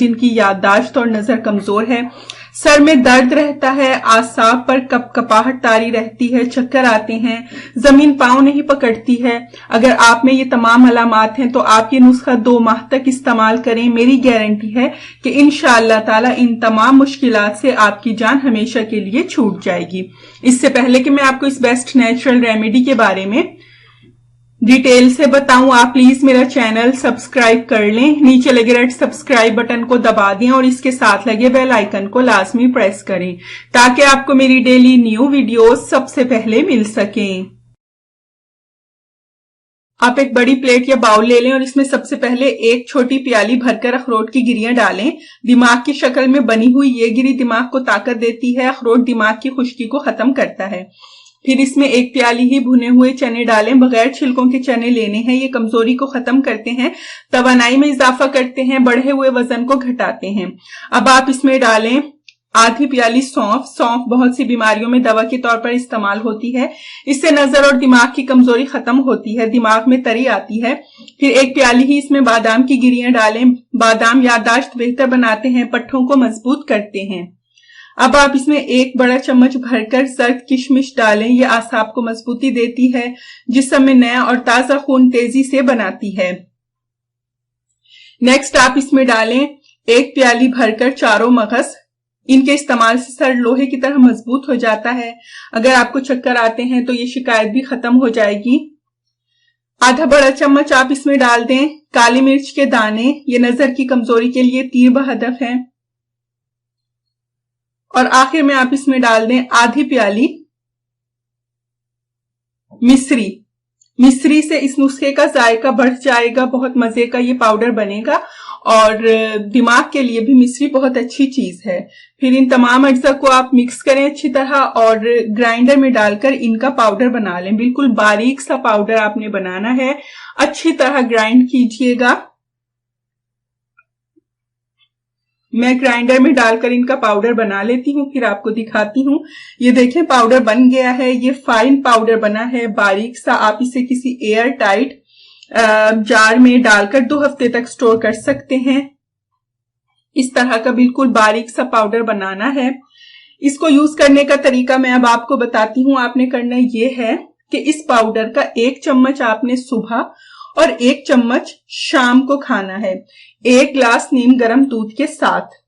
जिनकी याददाश्त और नजर कमजोर है, सर में दर्द रहता है, आसाब पर कपकपाहट तारी रहती है, चक्कर आते हैं, जमीन पांव नहीं पकड़ती है, अगर आप में ये तमाम अलामात हैं तो आप ये नुस्खा 2 माह तक इस्तेमाल करें। मेरी गारंटी है कि इंशाअल्लाह ताला इन तमाम मुश्किलात से आपकी जान हमेशा के लिए छूट जाएगी। इससे पहले कि मैं आपको इस बेस्ट नेचुरल रेमेडी के बारे में डिटेल से बताऊं, आप प्लीज मेरा चैनल सब्सक्राइब कर लें। नीचे लगे रेड सब्सक्राइब बटन को दबा दें और इसके साथ लगे बेल आइकन को लाजमी प्रेस करें ताकि आपको मेरी डेली न्यू वीडियोस सबसे पहले मिल सकें। आप एक बड़ी प्लेट या बाउल ले लें और इसमें सबसे पहले 1 छोटी प्याली भरकर अखरोट की गिरियां डालें। दिमाग की शक्ल में बनी हुई ये गिरी दिमाग को ताकत देती है, अखरोट दिमाग की खुश्की को खत्म करता है। फिर इसमें 1 प्याली ही भुने हुए चने डालें, बगैर छिलकों के चने लेने हैं। ये कमजोरी को खत्म करते हैं, तवानाई में इजाफा करते हैं, बढ़े हुए वजन को घटाते हैं। अब आप इसमें डालें आधी प्याली सौंफ। सौंफ बहुत सी बीमारियों में दवा के तौर पर इस्तेमाल होती है, इससे नजर और दिमाग की कमजोरी खत्म होती है, दिमाग में तरी आती है। फिर 1 प्याली ही इसमें बादाम की गिरियां डालें। बादाम याददाश्त बेहतर बनाते हैं, पट्ठों को मजबूत करते हैं। अब आप इसमें 1 बड़ा चम्मच भरकर सर्द किशमिश डालें, ये आसाब को मजबूती देती है, जिस्म में नया और ताजा खून तेजी से बनाती है। नेक्स्ट आप इसमें डालें 1 प्याली भरकर चारों मगज। इनके इस्तेमाल से सर लोहे की तरह मजबूत हो जाता है। अगर आपको चक्कर आते हैं तो ये शिकायत भी खत्म हो जाएगी। आधा बड़ा चम्मच आप इसमें डाल दें काली मिर्च के दाने, ये नजर की कमजोरी के लिए तीर बहदफ है। और आखिर में आप इसमें डाल दें आधी प्याली मिश्री। मिश्री से इस नुस्खे का जायका बढ़ जाएगा, बहुत मजे का ये पाउडर बनेगा और दिमाग के लिए भी मिश्री बहुत अच्छी चीज है। फिर इन तमाम अज्जा को आप मिक्स करें अच्छी तरह और ग्राइंडर में डालकर इनका पाउडर बना लें। बिल्कुल बारीक सा पाउडर आपने बनाना है, अच्छी तरह ग्राइंड कीजिएगा। मैं ग्राइंडर में डालकर इनका पाउडर बना लेती हूँ, फिर आपको दिखाती हूँ। ये देखें पाउडर बन गया है, ये फाइन पाउडर बना है, बारीक सा। आप इसे किसी एयर टाइट जार में डालकर 2 हफ्ते तक स्टोर कर सकते हैं। इस तरह का बिल्कुल बारीक सा पाउडर बनाना है। इसको यूज करने का तरीका मैं अब आपको बताती हूँ। आपने करना ये है कि इस पाउडर का 1 चम्मच आपने सुबह और 1 चम्मच शाम को खाना है, 1 गिलास नीम गर्म दूध के साथ।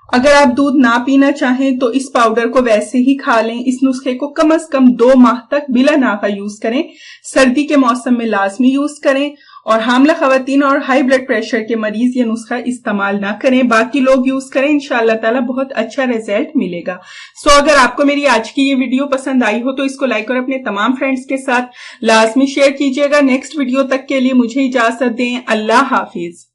अगर आप दूध ना पीना चाहें तो इस पाउडर को वैसे ही खा लें। इस नुस्खे को कम से कम 2 माह तक बिला नाका यूज करें। सर्दी के मौसम में लाजमी यूज करें और हामला खवातीन और हाई ब्लड प्रेशर के मरीज ये नुस्खा इस्तेमाल ना करें, बाकी लोग यूज करें। इंशाअल्लाह ताला बहुत अच्छा रिजल्ट मिलेगा। सो अगर आपको मेरी आज की ये वीडियो पसंद आई हो तो इसको लाइक और अपने तमाम फ्रेंड्स के साथ लाजमी शेयर कीजिएगा। नेक्स्ट वीडियो तक के लिए मुझे इजाजत दें। अल्लाह हाफिज।